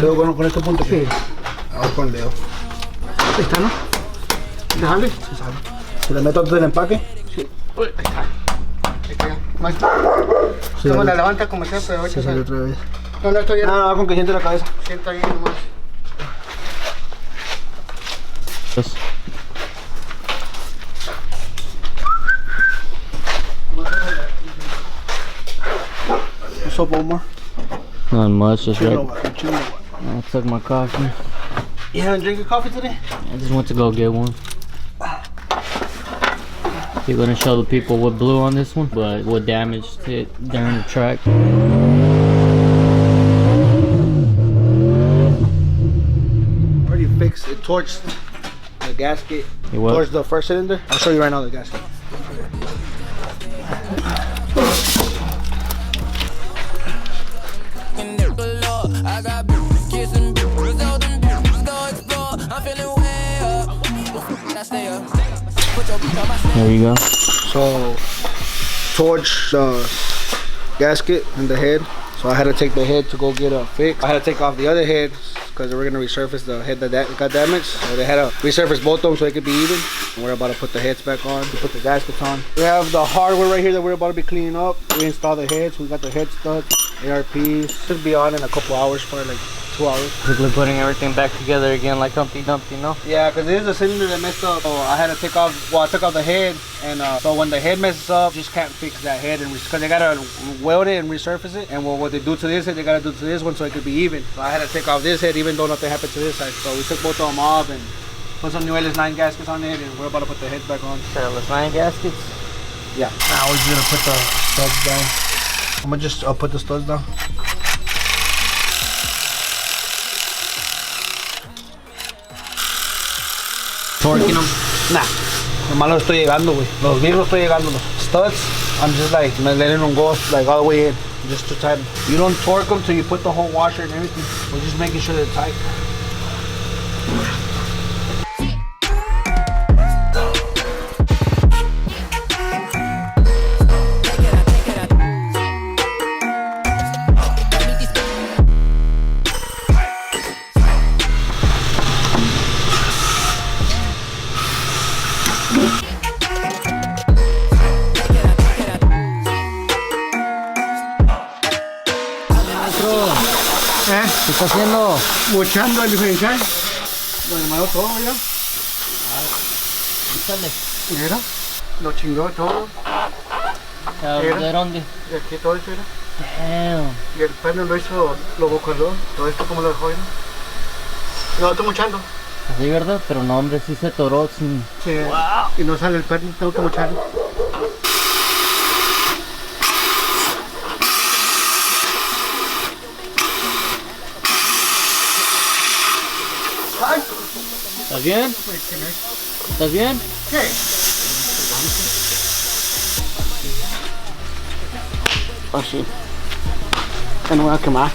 Luego con este punto aquí. Ahora con el dedo. Ahí está, ¿no? ¿Se sale? Se sale. ¿Se le meto antes del empaque? Sí. Uy, ahí está. Ahí está. Más. Sí, la levanta como sea, pero se sale otra vez. No, no estoy bien. No, con que siente la cabeza. Sienta ahí nomás. What's up, Omar? Not much, just Chill right. out, chill out. I took my coffee. You haven't drinking coffee today? I just went to go get one. You're gonna show the people what blew on this one, but what damaged it during the track. Already fixed it, torched the gasket. Towards the first cylinder. I'll show you right now the gasket. There you go. So, torch the gasket and the head. So I had to take the head to go get a fix. I had to take off the other head because they were gonna resurface the head that got damaged. So they had to resurface both of them so they could be even. And we're about to put the heads back on, to put the gaskets on. We have the hardware right here that we're about to be cleaning up. We installed the heads, we got the head studs, ARPs. Should be on in a couple hours, probably like 2 hours. Quickly putting everything back together again like Humpty Dumpty, no? Yeah, because this is a cylinder that messed up. So I had to take off, well, I took off the head. And so when the head messes up, just can't fix that head. And because they gotta weld it and resurface it. And what they do to this head, they gotta do to this one so it could be even. So I had to take off this head even though nothing happened to this side. So we took both of them off and put some new LS9 gaskets on it. And we're about to put the heads back on. LS9 gaskets? Yeah. Now we're just gonna put the studs down. I'm gonna just put the studs down. Torquing them. Nah. Nomás los estoy llegando, güey. Los virus estoy llegando. Los studs, I'm just like letting them go like all the way in. Just to tighten. You don't torque them till you put the whole washer and everything. We're just making sure they're tight. ¿Qué está haciendo? Mochando el diferencial. Lo hermano todo, mira. Mira. Lo chingó todo. ¿De dónde? Y aquí todo eso, mira. Damn. Y el perno lo hizo, lo bocaló. Todo esto como lo dejó, mira. No, estoy mochando. Así, ¿verdad? Pero no, hombre, sí se atoró sin... Sí. Wow. Y no sale el perno, tengo que mocharlo. ¿Estás bien? ¿Estás bien? Sí. Así. Ya no voy a quemar.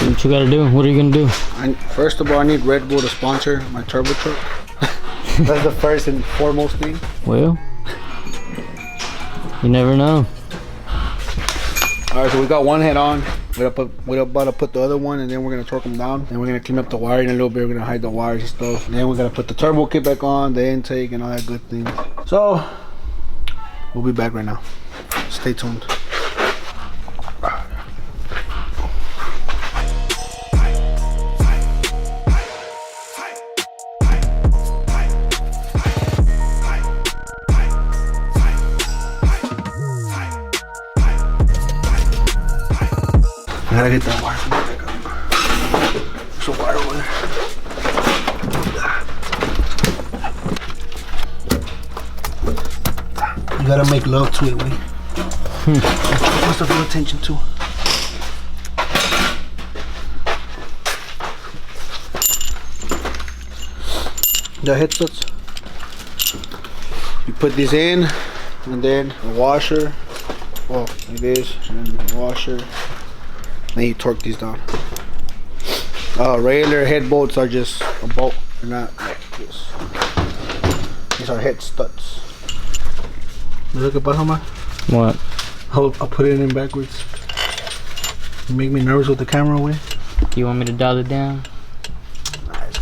What you gotta do? What are you gonna do? First of all, I need Red Bull to sponsor my turbo truck. That's the first and foremost thing. Well, you never know. Alright, so we got one head on. We're about to put the other one, and then we're gonna torque them down. And we're gonna clean up the wiring a little bit. We're gonna hide the wires and stuff. And then we're gonna put the turbo kit back on, the intake, and all that good things. So we'll be back right now. Stay tuned. I gotta get that wire from back up. There's a wire over there. You gotta make love to it, we. Must have paid attention to. The headsets. You put these in, and then a washer. Well, like this, and then the washer. Then you torque these down. Regular head bolts are just a bolt. They're not like this. These are head studs. Look at man. What? I'll put it in backwards. You make me nervous with the camera away. Do you want me to dial it down? Nice.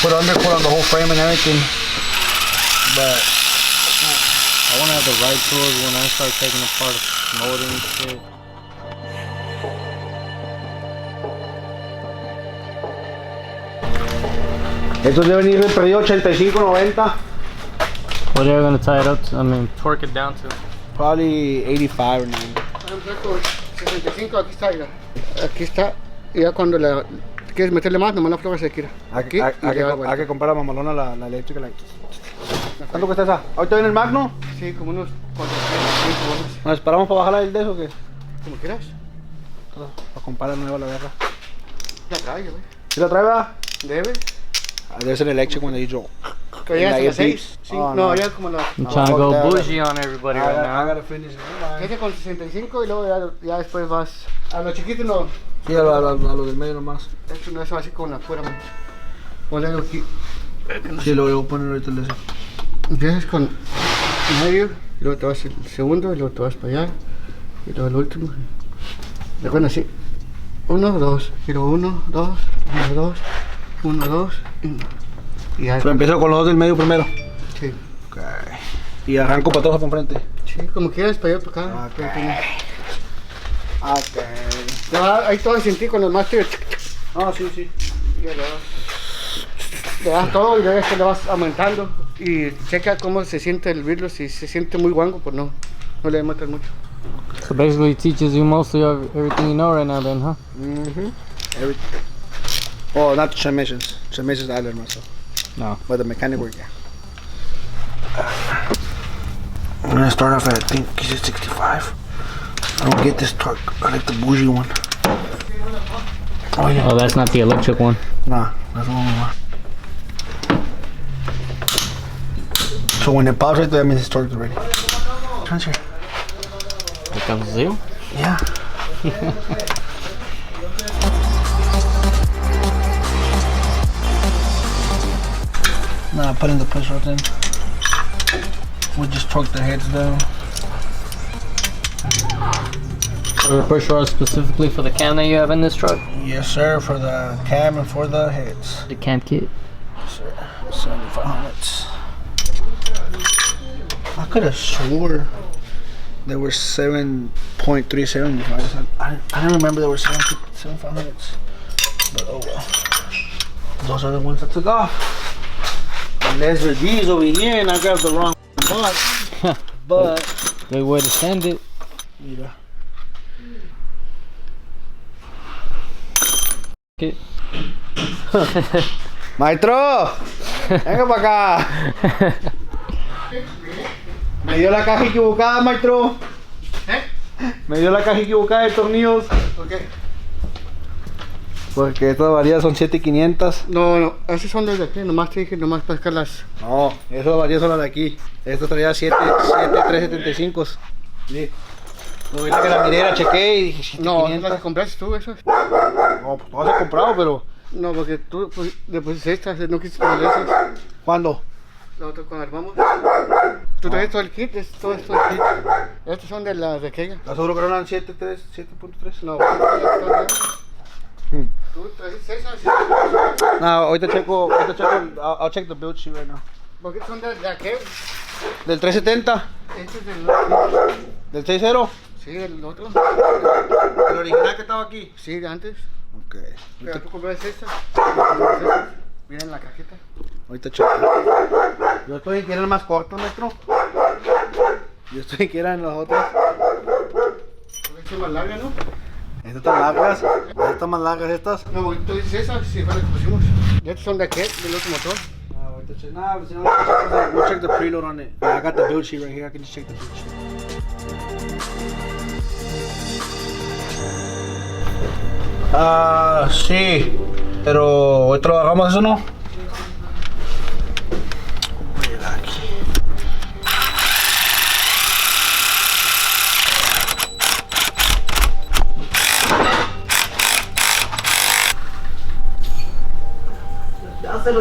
Put undercoat on the whole frame and everything. But I want to have the right tools when I start taking apart molding and shit. Estos deben ir de perdido 85, 90. What are you gonna tie it up to? I mean, torque it down to? Probably 85 or 90. 65, aquí está, mira. Aquí está. Y ya cuando le quieres meterle más, nomás la flor se gira. Aquí. Hay que comprar a Mamalona la eléctrica. ¿Cuánto cuesta esa? ¿Ahorita viene el Magno? Sí, como unos 400 bolas. ¿Nos esperamos para bajarla del de eso o qué? Como quieras. Para comprar la nueva, la verga. La trae, güey. ¿Sí la trae, va? Debe. There's an electric one that you draw. Pero ya es a las 6. Oh, no, ya es como la. I'm trying to go bougie on everybody right now. I gotta finish it. Este con 65 y luego ya después vas. A los chiquitos no. Sí, a lo del medio nomás. Esto no es así con la fuera, man. Ponle aquí. Sí, lo voy a poner ahorita el de ese. Empiezas con medio, y luego te vas el segundo, y luego te vas para allá, y luego el último. Recuerda así. 1, 2, y luego 1, 2, 1, 2, 1, 2, y ya. Pero empiezo con los dos del medio primero. Sí. Okay. Y arranco para atrás o para enfrente. Sí, como quieras, para allá, para acá. Ok. Ya, ahí todo sentir con los másteres. Ah, sí, sí. Ya le das todo y luego esto le vas aumentando. Y checa cómo se siente el vidrio. Si se siente muy guango, pues no le metas mucho. So basically, it teaches you mostly everything you know right now, then, huh? Everything. Oh, not the transmissions. Transmissions I learned myself. No. But the mechanic work, yeah. I'm gonna start off at, I think, is it 65? I don't get this torque. I like the bougie one. Oh, yeah. Oh, that's not the electric one. Nah, that's the one we want. So when it pops right there, that means it's torqued already. Transfer. It comes to zero? Yeah. Nah, putting the push rods in. We just torque the heads down. Or push rod specifically for the cam that you have in this truck? Yes, sir, for the cam and for the heads. The cam kit? Yes, sir. 7500s. I could have swore there were 7.375. I didn't remember there were 7500s. But oh well. Those are the ones I took off. Unless they're these over here and I grabbed the wrong box. But good way to send it. Mira. Okay. Maestro, venga para acá. Me dio la caja equivocada, maestro. Me dio la caja equivocada de tornillos. ¿Por qué? Porque estas varillas son 7500. No, esas son desde aquí, nomás te dije, nomás para sacarlas. No, esas varillas son las de aquí. Esta traía 7375. Sí. No, ahorita que la miré, la chequé y dije 7500. No, ¿las compraste tú esas? No, pues todas he comprado, pero. No, porque tú pues, le pusiste estas, no quisiste poner esas. ¿Cuándo? La otra cuando armamos. Tú traes todo el kit, todo esto el kit. Estas son de las de aquella. ¿Estás seguro que no eran 7.3? No, tú trajiste esas. No, ahorita checo, I'll check the build sheet right now. Porque son de aquella. ¿Del 370? Este es ¿Del del 6.0? sí, el otro. ¿El original que estaba aquí? Sí, de antes. Ok. Pero tú compraste estas. Mira en la cajita. Ahorita checo. Yo estoy en que eran más cortos, maestro. Yo estoy en que eran las otras. Esta es más larga, ¿no? Estas están largas. Estas más largas estas. No, tú dices esas, sí, fue las que pusimos. Y estas son de aquel, del otro motor. Ahorita the check. Nah, we'll check the preload on it. I got the build sheet right here. I can just check the build sheet. Sí. Pero hoy trabajamos eso, ¿no?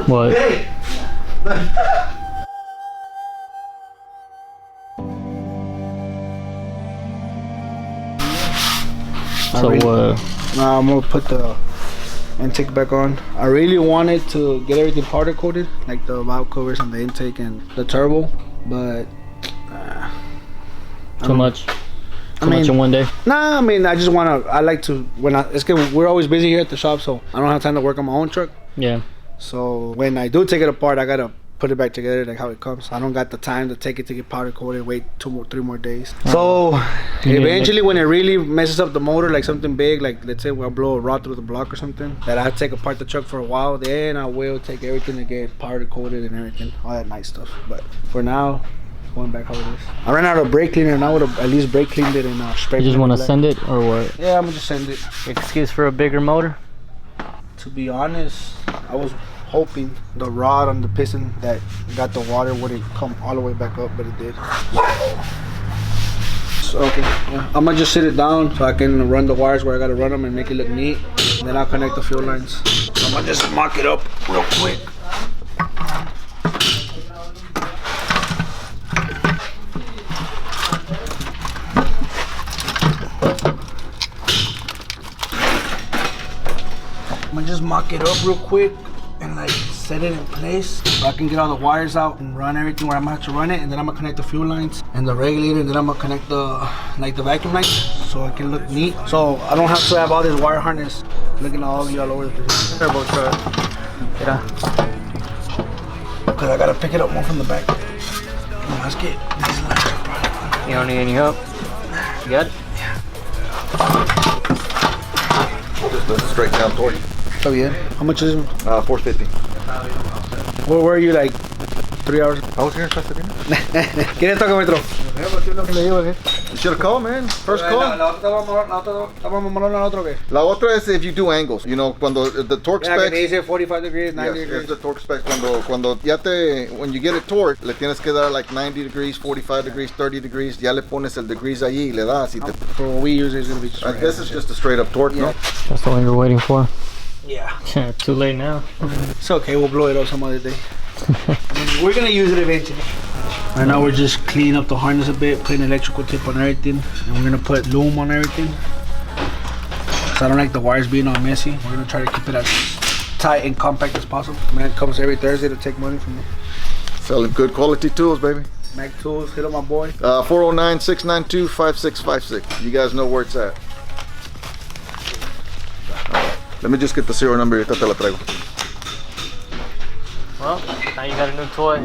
What? So Now I'm gonna put the intake back on. I really wanted to get everything powder coated, like the valve covers and the intake and the turbo, but too much. Too much in one day. Nah, I mean, I just wanna. I like to it's good. We're always busy here at the shop, so I don't have time to work on my own truck. Yeah. So when I do take it apart, I gotta put it back together like how it comes. I don't got the time to take it to get powder coated, wait 3 more days. So eventually when it really messes up the motor, like something big, like let's say I'll blow a rod through the block or something, that I have to take apart the truck for a while, then I will take everything to get powder coated and everything, all that nice stuff. But for now, going back how it is. I ran out of brake cleaner and I would have at least brake cleaned it and spray. You just want to send it or what? Yeah, I'm gonna just send it. Excuse for a bigger motor? To be honest, I was hoping the rod on the piston that got the water wouldn't come all the way back up, but it did. So, okay, yeah. I'm gonna just sit it down so I can run the wires where I gotta run them and make it look neat. And then I'll connect the fuel lines. So I'm gonna just mock it up real quick. I'm gonna just mock it up real quick and like set it in place so I can get all the wires out and run everything where I'm gonna have to run it, and then I'm gonna connect the fuel lines and the regulator, and then I'm gonna connect the vacuum lines so it can look neat. So I don't have to have all this wire harness looking all ugly all over the place. Turbo truck. Yeah. Cause I gotta pick it up more from the back. Come on, let's get this line. You don't need any help? You got it? Just a straight down torque. Oh yeah. How much is it? 450. Where were you like 3 hours? I was here in Pasadena. ¿Quién está con metro? You should have called, man. First call. La otra es if you do angles. You know, cuando the torque Yeah, specs. que dice 45 degrees, 90 Yes, degrees. it's the torque specs. When you get it torqued, le tienes que dar like 90 degrees, 45 degrees, 30 degrees. Ya le pones el degrees allí y le das. Y te, For what we use, it's gonna be just right. this is just a straight up torque, no? That's the one you're waiting for. Yeah. Too late now. It's okay, we'll blow it up some other day. We're gonna use it eventually. Right now we're just cleaning up the harness a bit, putting electrical tip on everything, and we're gonna put loom on everything. So I don't like the wires being all messy. We're gonna try to keep it as tight and compact as possible. Man comes every Thursday to take money from me. Selling good quality tools, baby. Mac Tools, hit up my boy. 409-692-5656. You guys know where it's at. Let me just get the serial number. Ahorita te la traigo. Well, now you got a new toy.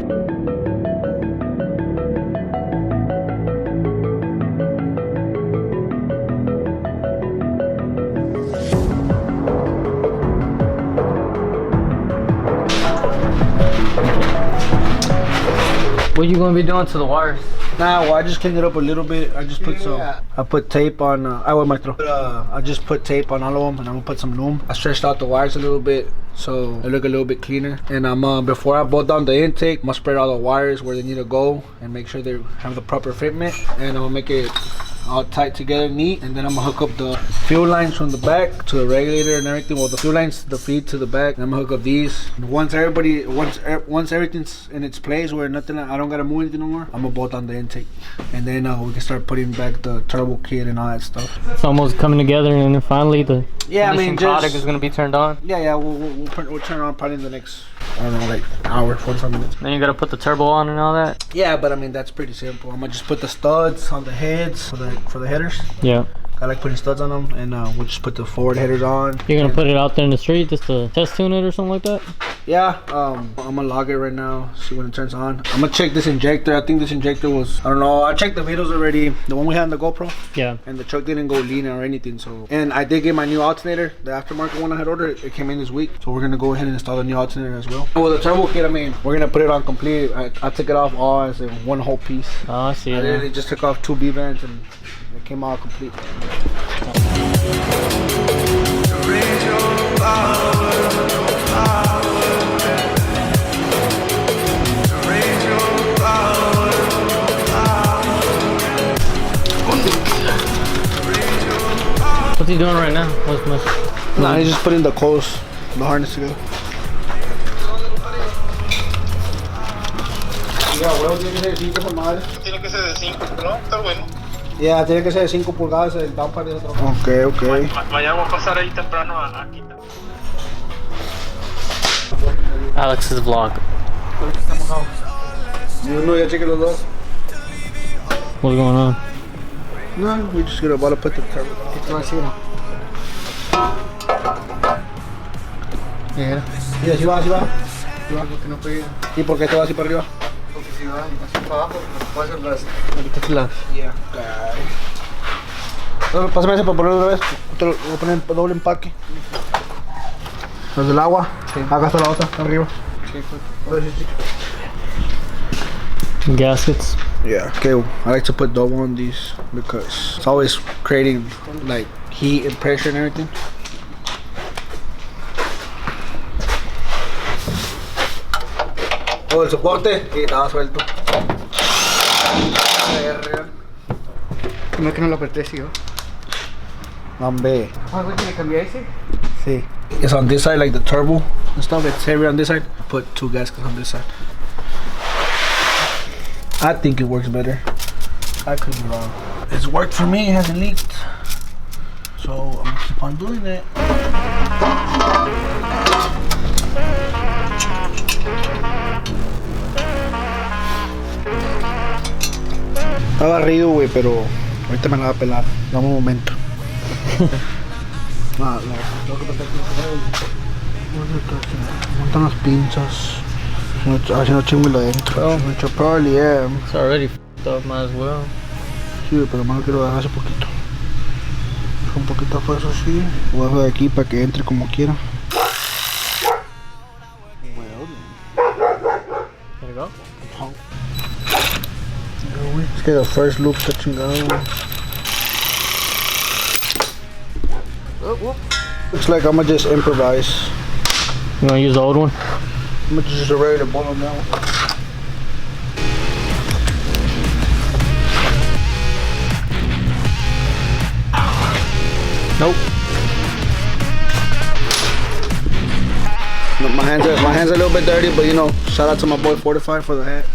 What are you gonna be doing to the wires? Nah, well, I just cleaned it up a little bit. I just put I put tape on, I just put tape on all of them, and I'm gonna put some loom. I stretched out the wires a little bit so they look a little bit cleaner. And I'm before I bolt down the intake, I'm gonna spread all the wires where they need to go and make sure they have the proper fitment. And I'm gonna make it all tight together, neat. And then I'm gonna hook up the fuel lines from the back to the regulator and everything. Well, the fuel lines, the feed to the back. And I'm gonna hook up these. And once everything's in its place where nothing, I don't gotta move anything no more, I'm gonna bolt on the intake. And then we can start putting back the turbo kit and all that stuff. It's almost coming together, and then finally the product is gonna be turned on. Yeah, we'll turn on probably in the next, I don't know, like hour, 45 minutes. Then you gotta put the turbo on and all that. Yeah, but I mean that's pretty simple. I'm gonna just put the studs on the heads for the headers. Yeah. I like putting studs on them, and we'll just put the forward headers on. You're gonna put it out there in the street just to test tune it or something like that? Yeah, I'm gonna log it right now, see when it turns on. I'm gonna check this injector. I think this injector was, I don't know, I checked the videos already. The one we had on the GoPro. Yeah. And the truck didn't go lean or anything, so. And I did get my new alternator, the aftermarket one I had ordered. It came in this week, so we're gonna go ahead and install the new alternator as well. Well, the turbo kit, I mean, we're gonna put it on complete. I took it off all as a one whole piece. Oh, I see I it. literally just took off 2 B-bands and it came out complete. What's he doing right now? What's my... Nah, he's just putting the coils, the harness together. Tiene que ser de 5, ¿no? Está bueno. Yeah, tiene que ser de 5 pulgadas el downpipe de otro. Okay. Mañana voy a pasar ahí temprano a quitar. Alex's vlog. No, ya chequé los dos. What's going on? No, we just gonna put the turbo. ¿Qué te va a decir? Mira, Sí, así va. porque no puede ir. ¿Y por qué te vas así para arriba? Porque si va así para abajo, pues puede hacer las... Yeah. Pásame ese para ponerlo otra vez. Te lo voy a poner en doble empaque. Los del agua. Sí. Acá está la otra, arriba. Sí, pues. Gaskets. Yeah, okay. I like to put double on these because it's always creating like heat and pressure and everything. Oh, el soporte y estaba suelto. No es que no lo apreté, sí, ¿no? Hombre. Ah, güey, ¿tiene que cambiar ese? See, it's on this side, like the turbo and stuff. It's heavier on this side. Put 2 gaskets on this side. I think it works better. I could be wrong. It's worked for me. It hasn't leaked, so I'm gonna keep on doing it. Está barrido, güey, pero ahorita me la va a pelar. Dame un momento. Tengo que pasar montan las pinzas. A ver si no chingo adentro. Probably, yeah. It's already f***ed up, might as well. Sí, pero más quiero dejar hace poquito. Un poquito de fuerza así. Voy a dejar de aquí para que entre como quiera. There you go. Es que the first loop está chingado. Looks like I'm gonna just improvise. You wanna use the old one? I'm gonna just a regular ball on that one. Nope. My hands are a little bit dirty, but you know, shout out to my boy Fortify for the hat.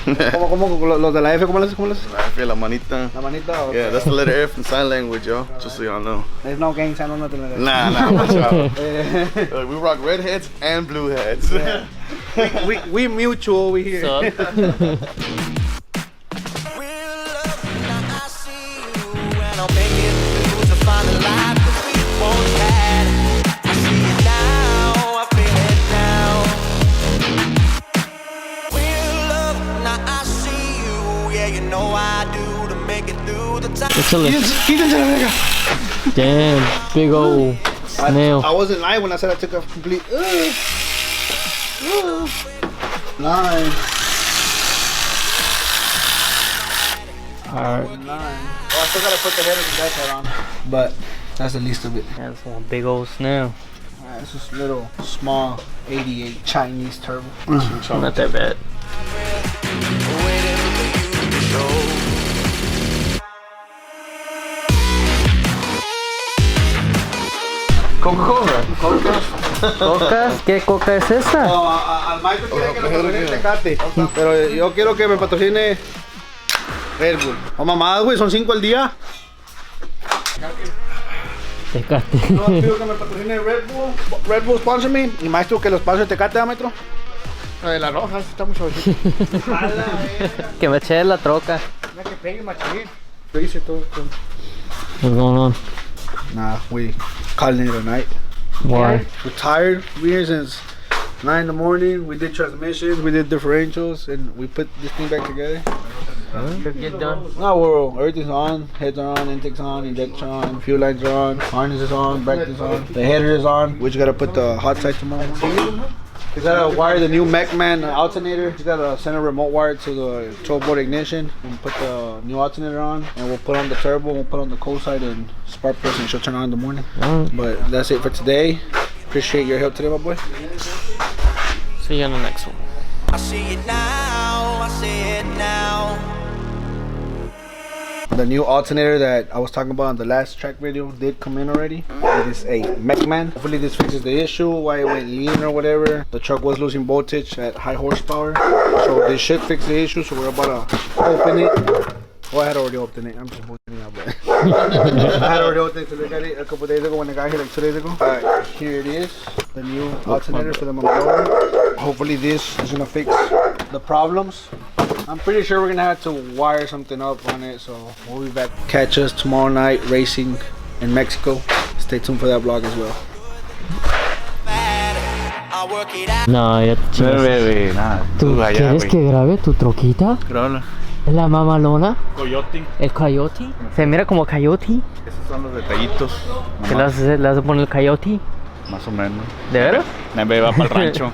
¿Cómo los de la F, cómo les haces? I feel la manita. La manita. Okay. Yeah, that's the letter F in sign language, yo. Just so y'all know. There's no gang sign or nothing like that. Nah, watch out. We rock red heads and blue heads. Yeah. we mutual over here. Damn, big old snail. I wasn't lying when I said I took a complete line. Alright. Oh, I still gotta put the head of the deck head on, but that's the least of it. That's one big old snail. Alright, it's just little small 88 Chinese turbo. Not that bad. ¿Cocas? ¿Qué coca es esa? No, al maestro quiere que lo patrocine Tecate, pero yo quiero que me patrocine Red Bull. O mamadas, güey, son 5 al día. Tecate. No, quiero que me patrocine Red Bull sponsor me. Y maestro que los sponsor Tecate, maestro. La de la roja, está muy suavecita. Que me eche la troca. La que pegue machín. Lo hice todo. What's going on? Nah, we calling it a night. Why? We're tired. We're here since 9 in the morning. We did transmissions, we did differentials, and we put this thing back together. Get done. Now everything's on. Heads are on, intake's on, injector on, fuel lines are on, harness is on, brake is on, the header is on. We just gotta put the hot side tomorrow. We gotta wire the new MacMan alternator. We gotta send a remote wire to the 12-volt ignition and put the new alternator on, and we'll put on the turbo, we'll put on the cold side and spark plug, and she'll turn on in the morning. But that's it for today. Appreciate your help today, my boy. See you on the next one. I see it now, I see it now. The new alternator that I was talking about on the last track video did come in already. It is a MacMan. Hopefully this fixes the issue, why it went lean or whatever. The truck was losing voltage at high horsepower. So this should fix the issue, so we're about to open it. Well, I had already opened it. I'm just opening it out, but I had already opened it because I got it a couple days ago when I got here, like 2 days ago. Alright, here it is. The new alternator for the Mamalona. Hopefully this is gonna fix the problems. I'm pretty sure we're gonna have to wire something up on it, so we'll be back. Catch us tomorrow night racing in Mexico. Stay tuned for that vlog as well. No, ya te chingas. Bebé, nada. ¿Tú Tú allá, quieres güey. que grabe tu troquita? Grábala. ¿Es la Mamalona? Coyote. ¿El coyote? ¿Se mira como coyote? Esos son los detallitos. ¿Qué le vas a hacer? ¿Le vas a poner el coyote? Más o menos. ¿De veras? Nebe va para el rancho.